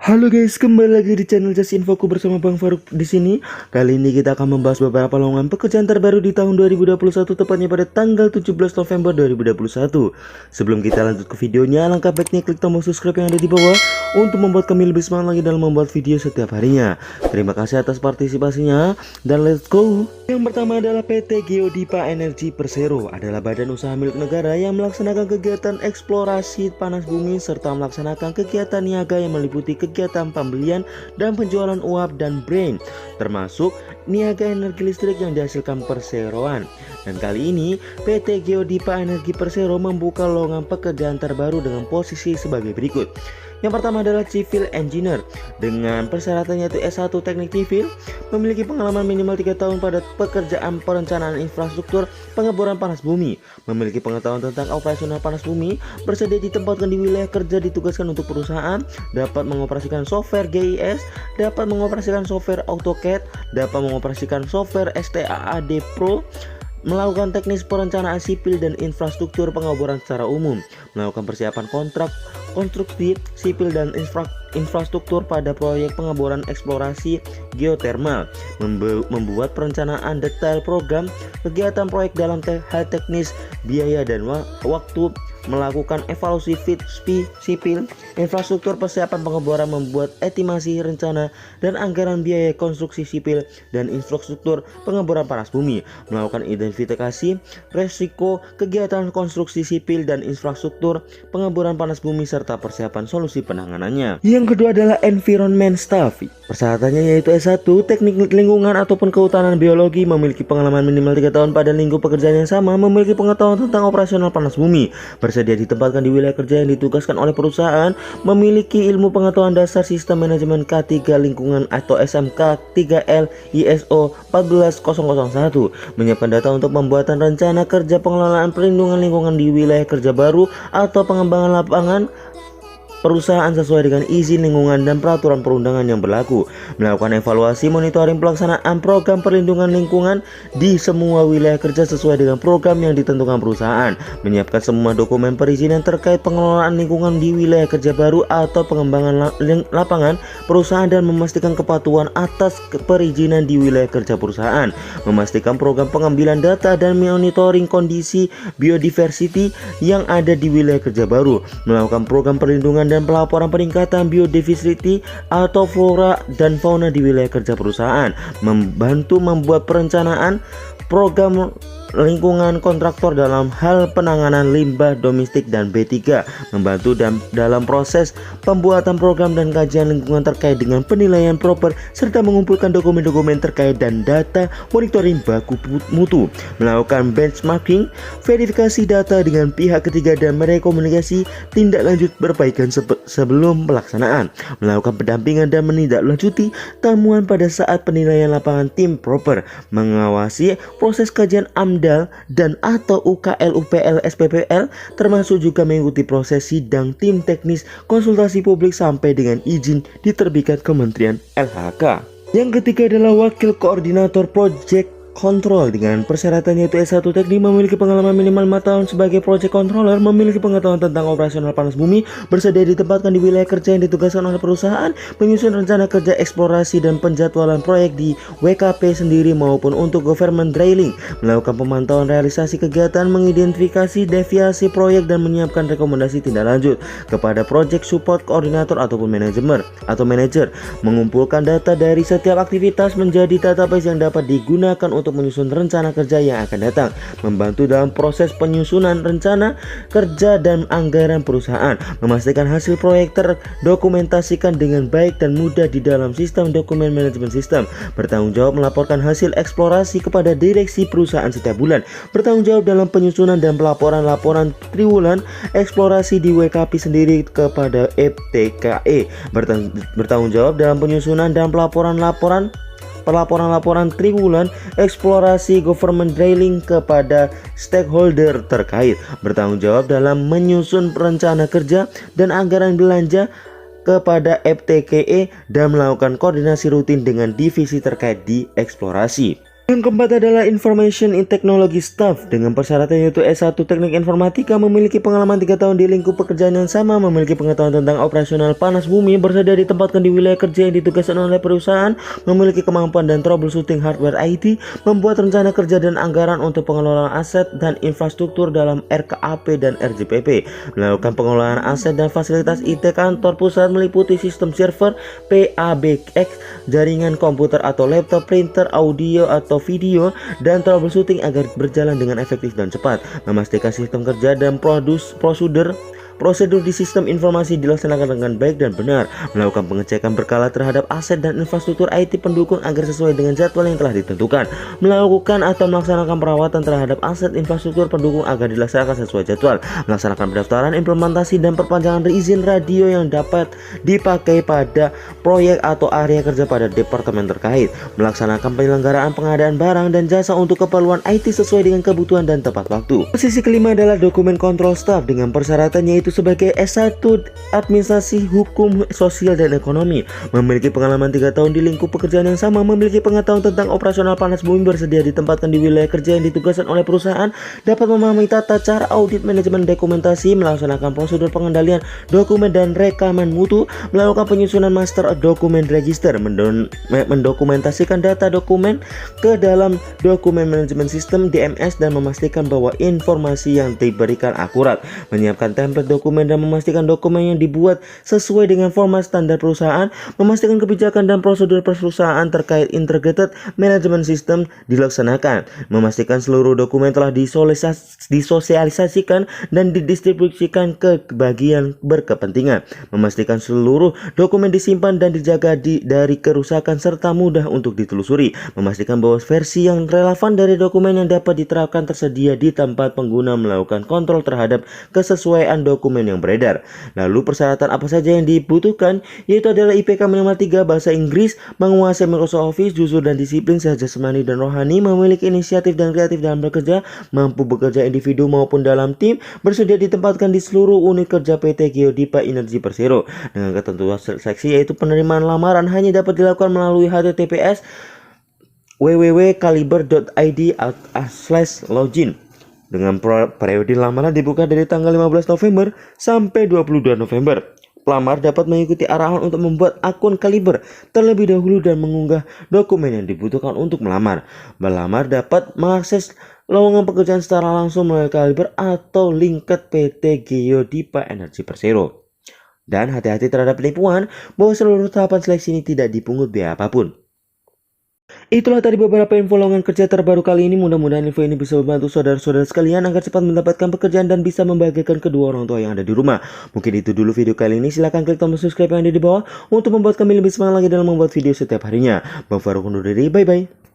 Halo guys, kembali lagi di channel Just Infoku bersama Bang Faruk di sini. Kali ini kita akan membahas beberapa lowongan pekerjaan terbaru di tahun 2021, tepatnya pada tanggal 17 November 2021. Sebelum kita lanjut ke videonya, alangkah baiknya klik tombol subscribe yang ada di bawah untuk membuat kami lebih semangat lagi dalam membuat video setiap harinya. Terima kasih atas partisipasinya dan let's go. Yang pertama adalah PT Geodipa Energi Persero, adalah badan usaha milik negara yang melaksanakan kegiatan eksplorasi panas bumi serta melaksanakan kegiatan niaga yang meliputi kegiatan pembelian dan penjualan uap dan brand, termasuk niaga energi listrik yang dihasilkan perseroan. Dan kali ini PT Geodipa Energi Persero membuka lowongan pekerjaan terbaru dengan posisi sebagai berikut. Yang pertama adalah Civil Engineer dengan persyaratannya yaitu S1 Teknik Sipil, memiliki pengalaman minimal 3 tahun pada pekerjaan perencanaan infrastruktur pengeboran panas bumi, memiliki pengetahuan tentang operasional panas bumi, bersedia ditempatkan di wilayah kerja, ditugaskan untuk perusahaan, dapat mengoperasikan software GIS, dapat mengoperasikan software AutoCAD, dapat mengoperasikan software STAAD Pro, melakukan teknis perencanaan sipil dan infrastruktur pengeboran secara umum, melakukan persiapan kontrak konstruksi sipil dan infrastruktur pada proyek pengeboran eksplorasi geotermal, membuat perencanaan detail program kegiatan proyek dalam hal teknis, biaya dan waktu, melakukan evaluasi fit sipil, infrastruktur persiapan pengeboran, membuat estimasi rencana dan anggaran biaya konstruksi sipil dan infrastruktur pengeboran panas bumi, melakukan identifikasi resiko kegiatan konstruksi sipil dan infrastruktur pengeboran panas bumi serta persiapan solusi penanganannya. Yang kedua adalah Environment Staff. Persyaratannya yaitu S1 Teknik Lingkungan ataupun Kehutanan Biologi, memiliki pengalaman minimal 3 tahun pada lingkup pekerjaan yang sama, memiliki pengetahuan tentang operasional panas bumi, bersedia ditempatkan di wilayah kerja yang ditugaskan oleh perusahaan, memiliki ilmu pengetahuan dasar sistem manajemen K3 lingkungan atau SMK 3L ISO 14001, menyiapkan data untuk pembuatan rencana kerja pengelolaan perlindungan lingkungan di wilayah kerja baru atau pengembangan lapangan perusahaan sesuai dengan izin lingkungan dan peraturan perundangan yang berlaku, melakukan evaluasi monitoring pelaksanaan program perlindungan lingkungan di semua wilayah kerja sesuai dengan program yang ditentukan perusahaan, menyiapkan semua dokumen perizinan terkait pengelolaan lingkungan di wilayah kerja baru atau pengembangan lapangan perusahaan dan memastikan kepatuhan atas perizinan di wilayah kerja perusahaan, memastikan program pengambilan data dan monitoring kondisi biodiversity yang ada di wilayah kerja baru, melakukan program perlindungan dan pelaporan peningkatan biodiversity atau flora dan fauna di wilayah kerja perusahaan, membantu membuat perencanaan program lingkungan kontraktor dalam hal penanganan limbah domestik dan B3, membantu dalam proses pembuatan program dan kajian lingkungan terkait dengan penilaian proper serta mengumpulkan dokumen-dokumen terkait dan data monitoring baku mutu, melakukan benchmarking, verifikasi data dengan pihak ketiga dan merekomendasi tindak lanjut perbaikan sebelum pelaksanaan, melakukan pendampingan dan menindaklanjuti temuan pada saat penilaian lapangan tim proper, mengawasi proses kajian AMDAL dan atau UKL, UPL, SPPL, termasuk juga mengikuti proses sidang tim teknis konsultasi publik sampai dengan izin diterbitkan Kementerian LHK. Yang ketiga adalah Wakil Koordinator Project Control dengan persyaratan yaitu S1 Teknik, memiliki pengalaman minimal 5 tahun sebagai Project Controller, memiliki pengetahuan tentang operasional panas bumi, bersedia ditempatkan di wilayah kerja yang ditugaskan oleh perusahaan, menyusun rencana kerja eksplorasi dan penjadwalan proyek di WKP sendiri maupun untuk government drilling, melakukan pemantauan realisasi kegiatan, mengidentifikasi deviasi proyek dan menyiapkan rekomendasi tindak lanjut kepada Project Support Coordinator ataupun manager, mengumpulkan data dari setiap aktivitas menjadi database yang dapat digunakan untuk menyusun rencana kerja yang akan datang, membantu dalam proses penyusunan rencana kerja dan anggaran perusahaan, memastikan hasil proyek terdokumentasikan dengan baik dan mudah di dalam sistem dokumen manajemen sistem, bertanggung jawab melaporkan hasil eksplorasi kepada direksi perusahaan setiap bulan, bertanggung jawab dalam penyusunan dan pelaporan triwulan eksplorasi di WKP sendiri kepada FTKE, bertanggung jawab dalam penyusunan dan pelaporan triwulan eksplorasi government drilling kepada stakeholder terkait, bertanggung jawab dalam menyusun rencana kerja dan anggaran belanja kepada FTKE dan melakukan koordinasi rutin dengan divisi terkait di eksplorasi. Yang keempat adalah Information in Technology Staff dengan persyaratan yaitu S1 Teknik Informatika, memiliki pengalaman 3 tahun di lingkup pekerjaan yang sama, memiliki pengetahuan tentang operasional panas bumi, bersedia ditempatkan di wilayah kerja yang ditugaskan oleh perusahaan, memiliki kemampuan dan troubleshooting hardware IT, membuat rencana kerja dan anggaran untuk pengelolaan aset dan infrastruktur dalam RKAP dan RJPP, melakukan pengelolaan aset dan fasilitas IT kantor pusat meliputi sistem server, PABX, jaringan komputer atau laptop, printer, audio atau video, dan troubleshooting agar berjalan dengan efektif dan cepat, memastikan sistem kerja dan prosedur di sistem informasi dilaksanakan dengan baik dan benar, melakukan pengecekan berkala terhadap aset dan infrastruktur IT pendukung agar sesuai dengan jadwal yang telah ditentukan, melakukan atau melaksanakan perawatan terhadap aset infrastruktur pendukung agar dilaksanakan sesuai jadwal, melaksanakan pendaftaran, implementasi, dan perpanjangan izin radio yang dapat dipakai pada proyek atau area kerja pada departemen terkait, melaksanakan penyelenggaraan pengadaan barang dan jasa untuk keperluan IT sesuai dengan kebutuhan dan tepat waktu. Posisi kelima adalah dokumen kontrol staff dengan persyaratannya itu sebagai S1 Administrasi Hukum Sosial dan Ekonomi, memiliki pengalaman 3 tahun di lingkup pekerjaan yang sama, memiliki pengetahuan tentang operasional panas bumi, bersedia ditempatkan di wilayah kerja yang ditugaskan oleh perusahaan, dapat memahami tata cara audit manajemen dokumentasi, melaksanakan prosedur pengendalian dokumen dan rekaman mutu, melakukan penyusunan master dokumen register, mendokumentasikan data dokumen ke dalam dokumen manajemen sistem DMS dan memastikan bahwa informasi yang diberikan akurat, menyiapkan template dokumen dan memastikan dokumen yang dibuat sesuai dengan format standar perusahaan, memastikan kebijakan dan prosedur perusahaan terkait integrated management system dilaksanakan, memastikan seluruh dokumen telah disosialisasikan dan didistribusikan ke bagian berkepentingan, memastikan seluruh dokumen disimpan dan dijaga dari kerusakan serta mudah untuk ditelusuri, memastikan bahwa versi yang relevan dari dokumen yang dapat diterapkan tersedia di tempat pengguna, melakukan kontrol terhadap kesesuaian dokumen yang beredar. Lalu persyaratan apa saja yang dibutuhkan, yaitu adalah IPK minimal 3, bahasa Inggris, menguasai Microsoft Office, jujur dan disiplin sehat jasmani dan rohani, memiliki inisiatif dan kreatif dalam bekerja, mampu bekerja individu maupun dalam tim, bersedia ditempatkan di seluruh unit kerja PT Geodipa Energi Persero. Dengan ketentuan seleksi yaitu penerimaan lamaran hanya dapat dilakukan melalui https www.kaliber.id/login. Dengan periode lamaran dibuka dari tanggal 15 November sampai 22 November. Pelamar dapat mengikuti arahan untuk membuat akun Kaliber terlebih dahulu dan mengunggah dokumen yang dibutuhkan untuk melamar. Pelamar dapat mengakses lowongan pekerjaan secara langsung melalui Kaliber atau LinkedIn PT Geodipa Energi Persero. Dan hati-hati terhadap penipuan, bahwa seluruh tahapan seleksi ini tidak dipungut biaya apapun. Itulah tadi beberapa info lowongan kerja terbaru kali ini. Mudah-mudahan info ini bisa membantu saudara-saudara sekalian agar cepat mendapatkan pekerjaan dan bisa membahagiakan kedua orang tua yang ada di rumah. Mungkin itu dulu video kali ini. Silahkan klik tombol subscribe yang ada di bawah untuk membuat kami lebih semangat lagi dalam membuat video setiap harinya. Bang Farouk undur diri, bye-bye.